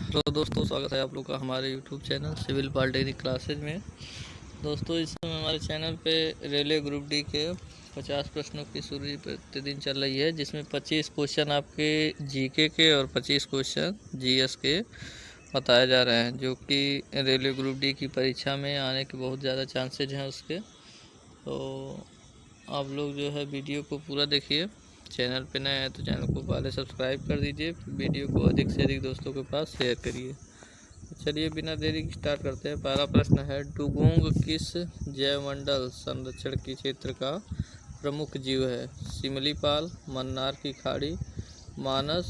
Hello दोस्तों, स्वागत है आप लोग का हमारे YouTube channel civil polytechnic classes में। दोस्तों, इस समय हमारे चैनल पे रेलवे ग्रुप डी के 50 प्रश्नों की सूची प्रतिदिन चल रही है, जिसमें 25 क्वेश्चन आपके जीके के और 25 क्वेश्चन जीएस के बताए जा रहे हैं, जो कि रेलवे ग्रुप डी की परीक्षा में आने के बहुत ज़्यादा चांसेज हैं उसके। तो आप लोग जो है वीडियो को पूरा देखिए। चैनल पे नए हैं तो चैनल को पहले सब्सक्राइब कर दीजिए, वीडियो को अधिक से अधिक दोस्तों के पास शेयर करिए। तो चलिए बिना देरी के स्टार्ट करते हैं। पहला प्रश्न है, डुगोंग किस जैवमंडल संरक्षण के क्षेत्र का प्रमुख जीव है? सिमलीपाल, मन्नार की खाड़ी, मानस,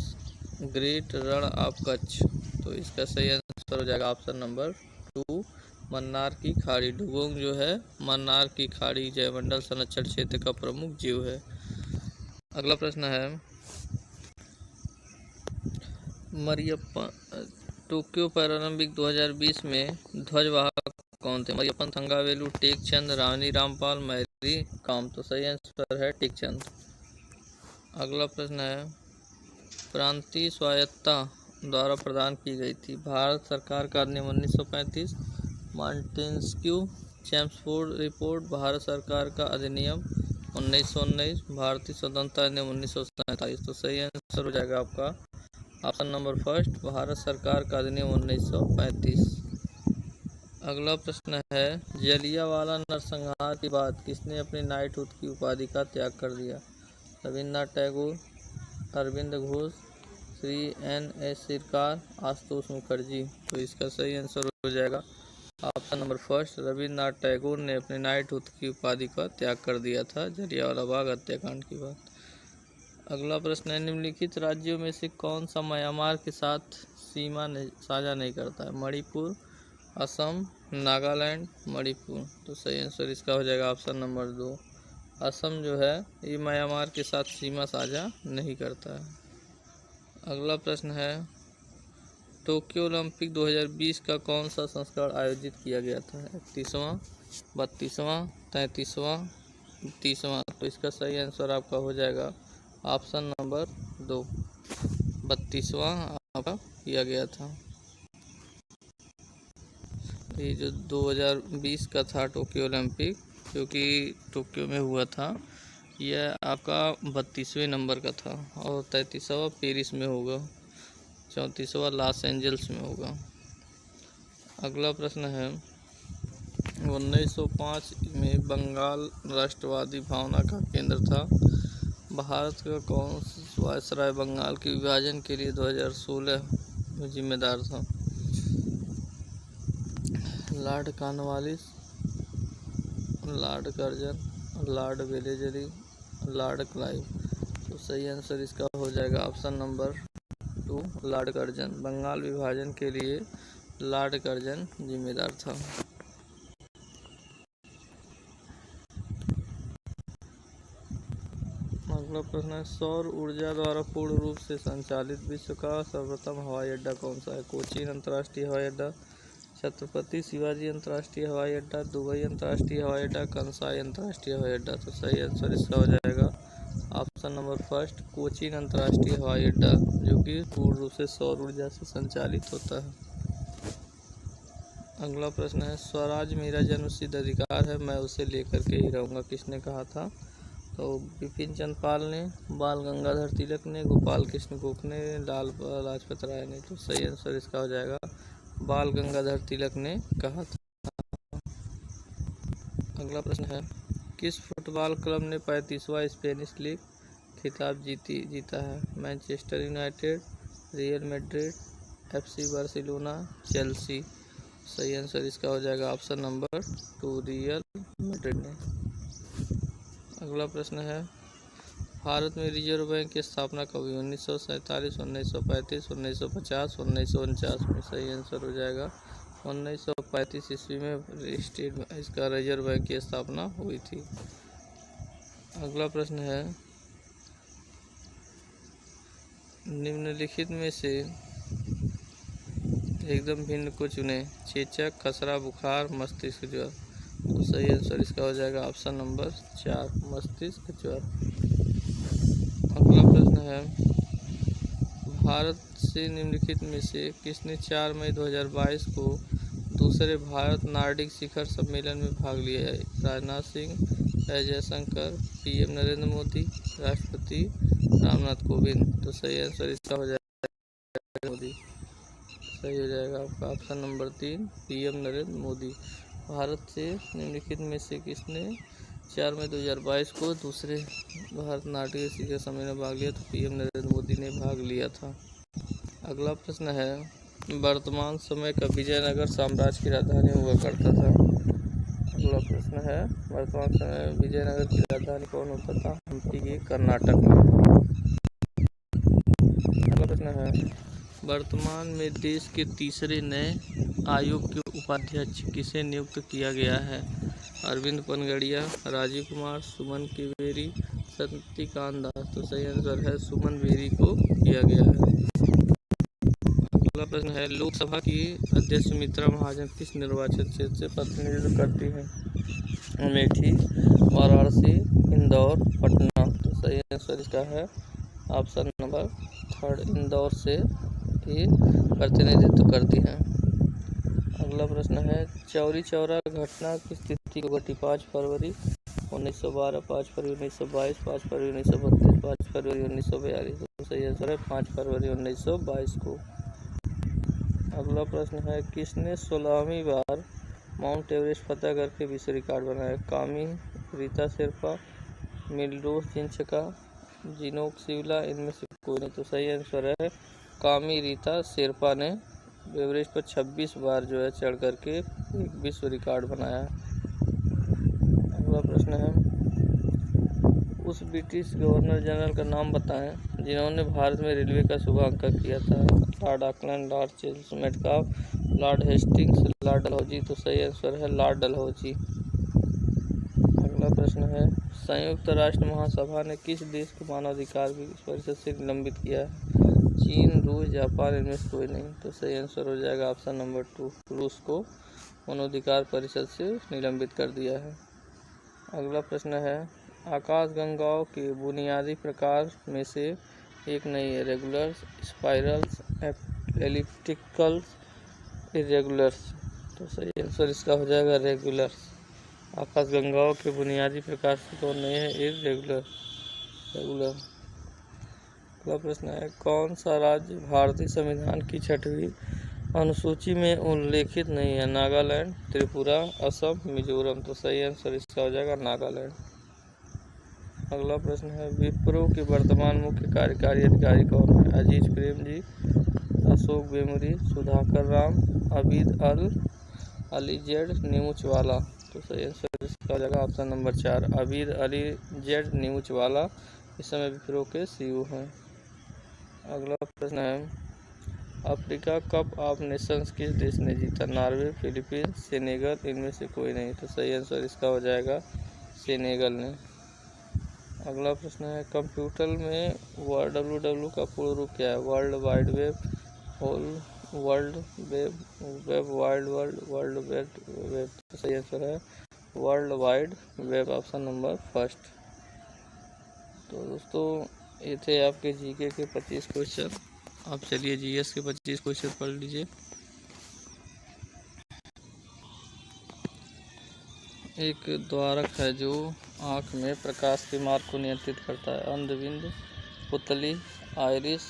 ग्रेट रण ऑफ कच्छ। तो इसका सही आंसर हो जाएगा ऑप्शन नंबर 2, मन्नार की खाड़ी। डुगोंग जो है मन्नार की खाड़ी जैवमंडल संरक्षण क्षेत्र का प्रमुख जीव है। अगला प्रश्न है, मरियप्पन टोक्यो पैरालंपिक 2020 में ध्वजवाहक कौन थे? मरियप्पन थंगावेलु, टेकचंद, रानी रामपाल, मैरी काम। तो सही आंसर है टेकचंद। अगला प्रश्न है, प्रांतीय स्वायत्तता द्वारा प्रदान की गई थी? भारत सरकार का अधिनियम 1935, मॉन्टेस्क्यू चैम्सफोर्ड रिपोर्ट, भारत सरकार का अधिनियम 1919, भारतीय स्वतंत्रता अधिनियम 1947। तो सही आंसर हो जाएगा आपका ऑप्शन नंबर फर्स्ट, भारत सरकार का अधिनियम 1935। अगला प्रश्न है, जलियांवाला नरसंहार के बाद किसने अपनी नाइटहुड की उपाधि का त्याग कर दिया? रविन्द्रनाथ टैगोर, अरविंद घोष, श्री N.S. सिरकार, आशुतोष मुखर्जी। तो इसका सही आंसर हो जाएगा option number first, Rabindranath Tagore ने अपने नाइटहुड की उपाधि का त्याग कर दिया था जलियांवाला बाग हत्याकांड के बाद। अगला प्रश्न है, निम्नलिखित राज्यों में से कौन सा म्यांमार के साथ सीमा साझा नहीं करता है? मणिपुर, असम, नागालैंड, मणिपुर। तो सही आंसर इसका हो जाएगा ऑप्शन नंबर 2, असम जो है ये म्यांमार के साथ सीमा साझा नहीं करता है। अगला प्रश्न है, टोक्यो ओलंपिक 2020 का कौन सा संस्करण आयोजित किया गया था? 31वां, 32वां, 33वां, 30वां। तो इसका सही आंसर आपका हो जाएगा ऑप्शन नंबर 2, 32वां आपका किया गया था। ये जो 2020 का था टोक्यो ओलंपिक, जो कि टोक्यो में हुआ था, यह आपका 32वें नंबर का था, और 33वां पेरिस में होगा, 34वां लॉस एंजल्स में होगा। अगला प्रश्न है, 1905 में बंगाल राष्ट्रवादी भावना का केंद्र था? भारत का कौन सा वायसराय बंगाल के विभाजन के लिए 2016 में जिम्मेदार था? Lord Cornwallis, lord Curzon, lord Wellesley, lord Clive. तो सही आंसर इसका हो जाएगा option number 2, lord Curzon. Bengal विभाजन के लिए लॉर्ड कर्जन जिम्मेदार था। अगला प्रश्न है, सौर ऊर्जा द्वारा पूर्ण रूप से संचालित विश्व का सर्वप्रथम हवाई अड्डा कौन सा है? कोचीन अंतर्राष्ट्रीय हवाई अड्डा, छत्रपति शिवाजी अंतर्राष्ट्रीय हवाई अड्डा, दुबई अंतर्राष्ट्रीय हवाई अड्डा, कंसाई अंतर्राष्ट्रीय हवाई अड्डा। तो सही आंसर इसका हो जाएगा ऑप्शन नंबर फर्स्ट, कोचीन अंतर्राष्ट्रीय हवाई अड्डा, जो कि पूर्ण रूप से सौर ऊर्जा से संचालित होता है। अगला प्रश्न है, स्वराज मेरा जन्मसिद्ध अधिकार है, मैं उसे लेकर के ही रहूँगा, किसने कहा था? तो बिपिन चंद्र पाल ने, बाल गंगाधर तिलक ने, गोपाल कृष्ण गोखले ने, लाल लाजपत राय ने। तो सही आंसर इसका हो जाएगा बाल गंगाधर तिलक ने कहा था। अगला प्रश्न है, किस फुटबॉल क्लब ने 35वां स्पेनिश लीग खिताब जीता है? Manchester United, real Madrid, FC Barcelona, Chelsea. सही आंसर इसका हो जाएगा ऑप्शन नंबर 2, रियल मैड्रिड ने। अगला प्रश्न है, भारत में रिजर्व बैंक की स्थापना कब हुई? 1947, 1935, 1950, 1949 में। सही आंसर हो जाएगा 1935 ईस्वी में स्टेट इसका रिजर्व बैंक की स्थापना हुई थी। अगला प्रश्न है, निम्नलिखित में से एकदम भिन्न को चुने? चेचक, खसरा, बुखार, मस्तिष्क ज्वर। तो सही आंसर इसका हो जाएगा ऑप्शन नंबर 4, मस्तिष्क ज्वर। अगला प्रश्न है, भारत से निम्नलिखित में से किसने 4 मई 2022 को दूसरे भारत नार्डिक शिखर सम्मेलन में भाग लिया है? राजनाथ सिंह, एस जयशंकर, पीएम नरेंद्र मोदी, राष्ट्रपति रामनाथ कोविंद। तो सही आंसर इसका हो जाएगा मोदी। सही हो जाएगा आपका option number 3 PM Narendra Modi. Bharat से निम्नलिखित में से किसने 4 मई 2022 को दूसरे भारत नाट्य शिखर सम्मेलन में भाग लिया? तो पीएम नरेंद्र मोदी ने भाग लिया था। अगला प्रश्न है, वर्तमान समय का विजयनगर साम्राज्य की राजधानी हुआ करता था। अगला प्रश्न है, वर्तमान समय में विजयनगर की राजधानी कौन होता था? हम्पी, कर्नाटक में। अगला प्रश्न है, वर्तमान में देश के तीसरे नए आयोग के उपाध्यक्ष किसे नियुक्त किया गया है? अरविंद पनगड़िया, राजीव कुमार, सुमन बेरी, शक्तिकांत दास। तो सही आंसर है सुमन बेरी को किया गया है। अगला प्रश्न है, लोकसभा की अध्यक्ष सुमित्रा महाजन किस निर्वाचन क्षेत्र से प्रतिनिधित्व करती हैं? अमेठी, वाराणसी, इंदौर, पटना। तो सही आंसर इसका है ऑप्शन नंबर 3 इंदौर से ही प्रतिनिधित्व करती हैं। अगला प्रश्न है, चौरी चौरा घटना की तिथि को घटी? 5 फरवरी 1912, 5 फरवरी 1922, 5 फरवरी 1932, 5 फरवरी 1942। तो सही आंसर है 5 फरवरी 1922 को। अगला प्रश्न है, किसने 16वीं बार माउंट एवरेस्ट फतह करके विश्व रिकॉर्ड बनाया? कामी, रीता शेरपा, मिल्डोस जिंचका, जिनोक सिवला, इनमें से कोई नहीं। तो सही आंसर है कामी रीता शेरपा ने एवरेस्ट पर 26 बार जो है चढ़ करके एक विश्व रिकॉर्ड बनाया। अगला प्रश्न है, उस ब्रिटिश गवर्नर जनरल का नाम बताएं जिन्होंने भारत में रेलवे का शुभारंभ किया था? Lord Auckland, Lord Charles Metcalfe, Lord Hastings, Lord Dalhousie. तो सही आंसर है लॉर्ड डलहौजी। अगला प्रश्न है, संयुक्त राष्ट्र महासभा ने किस देश को मानवाधिकार परिषद से निलंबित किया है? चीन, रूस, जापान, इनमें से कोई नहीं। तो सही आंसर हो जाएगा ऑप्शन नंबर 2 रूस को मानवाधिकार परिषद से निलंबित कर दिया है। अगला प्रश्न है, आकाशगंगाओं के बुनियादी प्रकार में से एक नहीं है? Regulars, spirals, ellipticals, irregulars. तो सही आंसर इसका हो जाएगा रेगुलर्स। आकाशगंगाओं के बुनियादी प्रकार से कौन नहीं है? रेगुलर। अगला प्रश्न है, कौन सा राज्य भारतीय संविधान की 6वीं अनुसूची में उल्लेखित नहीं है? नागालैंड, त्रिपुरा, असम, मिजोरम। तो सही आंसर इसका हो जाएगा नागालैंड। अगला प्रश्न है, विप्रो के वर्तमान मुख्य कार्यकारी अधिकारी कौन है? अजीज प्रेमजी, अशोक बेमरी, सुधाकर राम, अबीद अली जेड नीमूचवाला। तो सही आंसर इसका हो जाएगा option number 4 Abid Ali Z Neemuchwala इस समय विप्रो के सीईओ हैं। अगला प्रश्न है, अफ्रीका कप ऑफ नेशंस किस देश ने जीता? नॉर्वे, फिलीपींस, सेनेगल, इनमें से कोई नहीं। तो सही आंसर इसका हो जाएगा सेनेगल ने। अगला प्रश्न है, कंप्यूटर में WWW का पूर्ण रूप क्या है? World wide web, whole world web, web wide world, world web. तो सही आंसर है world wide web, option number 1। तो दोस्तों ये थे आपके जीके के 25 क्वेश्चन। आप चलिए जीएस के 25 क्वेश्चन पढ़ लीजिए। एक द्वारक है जो आँख में प्रकाश के मार्ग को नियंत्रित करता है? अंधबिंद, पुतली, आइरिस,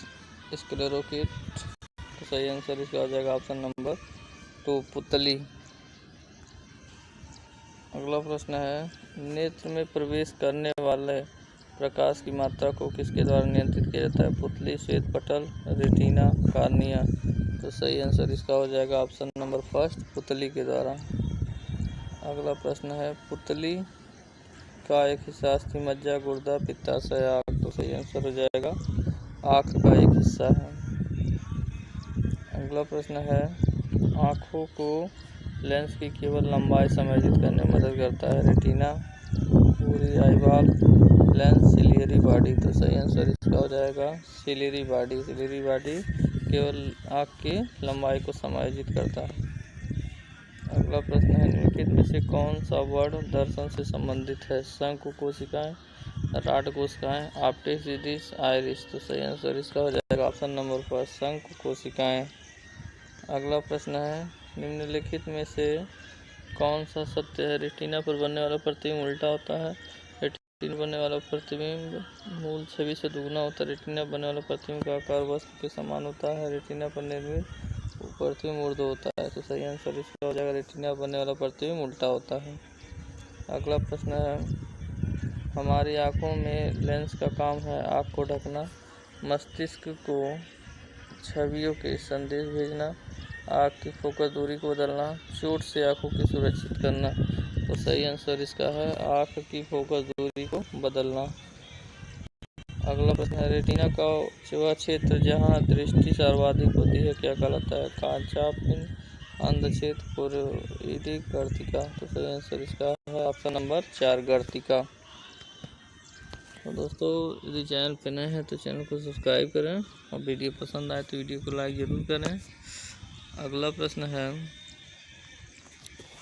स्क्लेरोकिट। तो सही आंसर इसका हो जाएगा ऑप्शन नंबर 2 पुतली। अगला प्रश्न है, नेत्र में प्रवेश करने वाले प्रकाश की मात्रा को किसके द्वारा नियंत्रित किया जाता है? पुतली, श्वेत पटल, रेटिना, कार्निया। तो सही आंसर इसका हो जाएगा ऑप्शन नंबर 1 पुतली के द्वारा। अगला प्रश्न है, पुतली का एक हिस्सा अस्थि मज्जा, गुर्दा, पित्ताशय, आँख। तो सही आंसर हो जाएगा आँख का एक हिस्सा है। अगला प्रश्न है, आँखों को लेंस की केवल लंबाई समायोजित करने में मदद करता है? रेटिना, पूरी आईबॉल, लेंस, सिलियरी बॉडी। तो सही आंसर इसका हो जाएगा सिलियरी बॉडी। सिलियरी बॉडी केवल आँख की लंबाई को समायोजित करता है। अगला प्रश्न है, निम्नलिखित में से कौन सा वर्ण दर्शन से संबंधित है? शंकु कोशिकाएं, राड कोशिकाएं, ऑप्टिक जिडिस, आइरिस। तो सही आंसर इसका हो जाएगा ऑप्शन नंबर 5 शंकु कोशिकाएं। अगला प्रश्न है, निम्नलिखित में से कौन सा सत्य है? रेटिना पर बनने वाला प्रतिबिंब उल्टा होता है। रेटिना बनने वाला प्रतिबिंब मूल छवि से दुगना होता है। रेटिना बनने वाला प्रतिबिंब का आकार वस्तु के समान होता है। रेटिना पर निर्मित प्रतिबिंब ऊर्ध्व होता है। तो सही आंसर इसका हो जाएगा रेटिना बनने वाला प्रतिबिंब उल्टा होता है। अगला प्रश्न है, हमारी आँखों में लेंस का काम है आँख को ढकना, मस्तिष्क को छवियों के संदेश भेजना, आँख की फोकस दूरी को बदलना, चोट से आँखों की सुरक्षित करना। तो सही आंसर इसका है आँख की फोकस दूरी को बदलना। अगला प्रश्न है, रेटिना का वह क्षेत्र जहाँ दृष्टि सर्वाधिक होती है क्या कहलाता है? कांचापिन, अंधछेद, पूर्वीदिक, गर्तिका। तो सही आंसर इसका है ऑप्शन नंबर 4 गर्तिका। तो दोस्तों, यदि चैनल पे नए हैं तो चैनल को सब्सक्राइब करें और वीडियो पसंद आए तो वीडियो को लाइक ज़रूर करें। अगला प्रश्न है,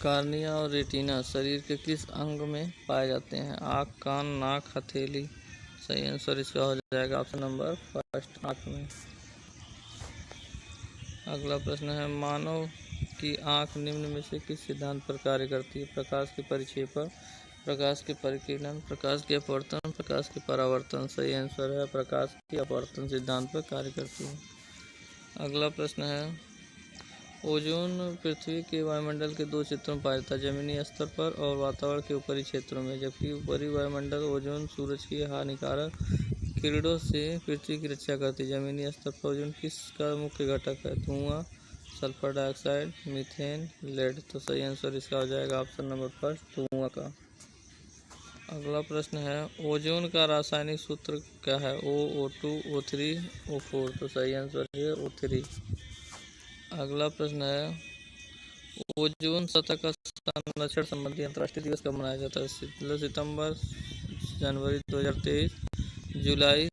कार्निया और रेटिना शरीर के किस अंग में पाए जाते हैं? आँख, कान, नाक, हथेली। सही आंसर इसका हो जाएगा ऑप्शन नंबर 1 आँख में। अगला प्रश्न है, मानव की आँख निम्न में से किस सिद्धांत पर कार्य करती है? प्रकाश के परिक्षेपण, प्रकाश के परिकिरण, प्रकाश के अपवर्तन, प्रकाश के परावर्तन। सही आंसर है प्रकाश के अपवर्तन सिद्धांत पर कार्य करती है। अगला प्रश्न है, ओजोन पृथ्वी के वायुमंडल के 2 क्षेत्रों में पाया जाता है, जमीनी स्तर पर और वातावरण के ऊपरी क्षेत्रों में। जबकि ऊपरी वायुमंडल ओजोन सूरज की हानिकारक किरणों से पृथ्वी की रक्षा करती है। जमीनी स्तर पर ओजोन किसका मुख्य घटक है? धुआं, सल्फर डाइऑक्साइड, मीथेन, लेड। तो सही आंसर इसका हो जाएगा ऑप्शन नंबर 1 धुआं का। अगला प्रश्न है, ओजोन का रासायनिक सूत्र क्या है? O2, O3, O4। तो सही आंसर है O3। अगला प्रश्न है, ओजोन सतह का संरक्षण संबंधी अंतर्राष्ट्रीय दिवस कब मनाया जाता है? सितंबर, जनवरी 2023, जुलाई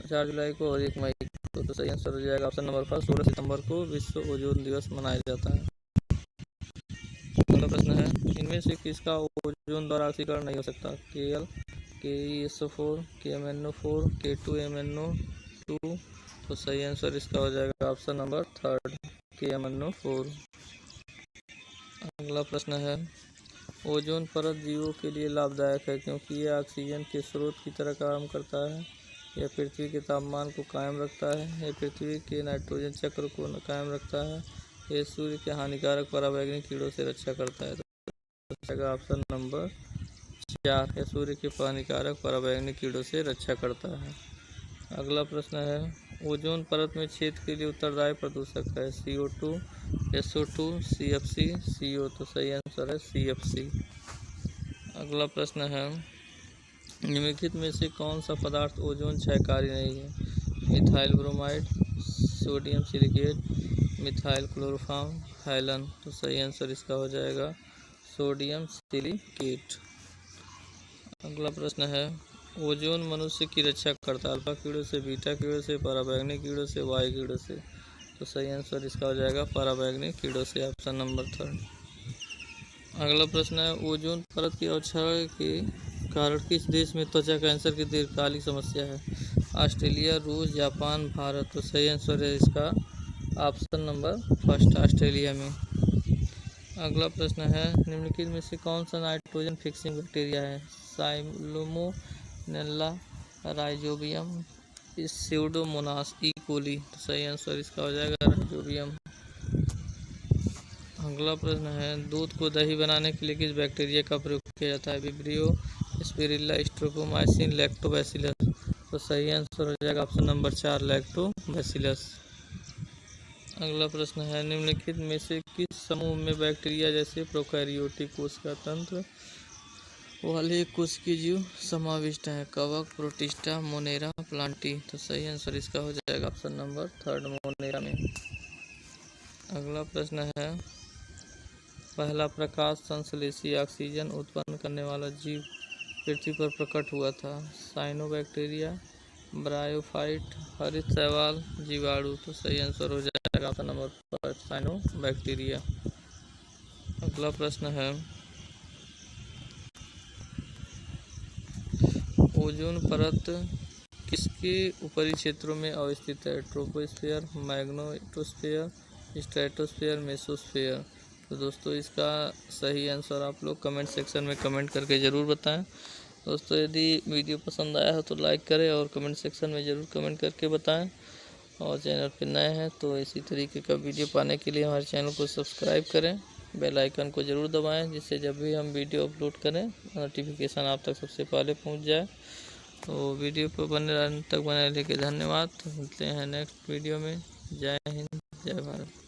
4 जुलाई को और 1 मई को। तो सही आंसर हो जाएगा ऑप्शन नंबर 1 16 सितंबर को विश्व ओजोन दिवस मनाया जाता है। अगला प्रश्न है, इनमें से किसका ओजोन द्वारा ऑक्सीकरण नहीं हो सकता? Kl, KeSO4, KMnO4, K2MnO2। तो सही आंसर इसका हो जाएगा ऑप्शन नंबर 3 KMnO4। अगला प्रश्न है, ओजोन परत जीवों के लिए लाभदायक है क्योंकि यह ऑक्सीजन के स्रोत की तरह काम करता है, यह पृथ्वी के तापमान को कायम रखता है, यह पृथ्वी के नाइट्रोजन चक्र को कायम रखता है, यह सूर्य के हानिकारक पराबैंगनी कीड़ों से रक्षा करता है। तो ऑप्शन नंबर 4 यह सूर्य के हानिकारक पराबैंगनी कीड़ों से रक्षा करता है। अगला प्रश्न है, ओजोन परत में छेद के लिए उत्तरदायी प्रदूषक है? CO2, SO2, CFC, CO। तो सही आंसर है CFC। अगला प्रश्न है, निम्नलिखित में से कौन सा पदार्थ ओजोन क्षयकारी नहीं है? Methyl bromide, sodium silicate, methyl chloroform, halon. तो सही आंसर इसका हो जाएगा सोडियम सिलिकेट। अगला प्रश्न है, ओजोन मनुष्य की रक्षा करता है अल्फा कीड़ों से, बीटा कीड़ों से, पराबैंगनी कीड़ों से, वाई कीड़ों से। तो सही आंसर इसका हो जाएगा पराबैंगनी कीड़ों से ऑप्शन नंबर 3। अगला प्रश्न है, ओजोन परत की अवक्षय के कारण किस देश में त्वचा कैंसर की दीर्घकालिक समस्या है? ऑस्ट्रेलिया, रूस, जापान, भारत। तो सही आंसर है इसका ऑप्शन नंबर 1 ऑस्ट्रेलिया में। अगला प्रश्न है, निम्नलिखित में से कौन सा नाइट्रोजन फिक्सिंग बैक्टीरिया है? साल्मोनेला, राइजोबियम, स्यूडोमोनास, ई कोली। तो सही आंसर इसका हो जाएगा राइजोबियम। अगला प्रश्न है, दूध को दही बनाने के लिए किस बैक्टीरिया का प्रयोग किया जाता है? Vibrio, spirulina, streptomycin, lactobacillus. तो सही आंसर हो जाएगा ऑप्शन नंबर 4 लैक्टोबैसिलस। अगला प्रश्न है, निम्नलिखित में से किस समूह में बैक्टीरिया जैसे प्रोकैरियोटिक कोशिका तंत्र वाले कोशिकीय जीव समाविष्ट हैं? कवक, प्रोटिस्टा, मोनेरा, प्लांटी। तो सही आंसर इसका हो जाएगा ऑप्शन नंबर 3 मोनेरा में। अगला प्रश्न है, पहला प्रकाश संश्लेषी ऑक्सीजन उत्पन्न करने वाला जीव पृथ्वी पर प्रकट हुआ था? साइनोबैक्टीरिया, ब्रायोफाइट, हरित शैवाल, जीवाणु। तो सही आंसर हो जाएगा ऑप्शन नंबर 5 साइनोबैक्टीरिया। अगला प्रश्न है, ओजोन परत किसके ऊपरी क्षेत्रों में अवस्थित है? Troposphere, magnetosphere, stratosphere, mesosphere. तो दोस्तों इसका सही आंसर आप लोग कमेंट सेक्शन में कमेंट करके ज़रूर बताएं। दोस्तों यदि वीडियो पसंद आया हो तो लाइक करें और कमेंट सेक्शन में ज़रूर कमेंट करके बताएं। और चैनल पर नए हैं तो इसी तरीके का वीडियो पाने के लिए हमारे चैनल को सब्सक्राइब करें, बेल आइकन को ज़रूर दबाएं, जिससे जब भी हम वीडियो अपलोड करें नोटिफिकेशन आप तक सबसे पहले पहुंच जाए। तो वीडियो पर अंत तक बने रहने के धन्यवाद। मिलते हैं नेक्स्ट वीडियो में। जय हिंद, जय भारत।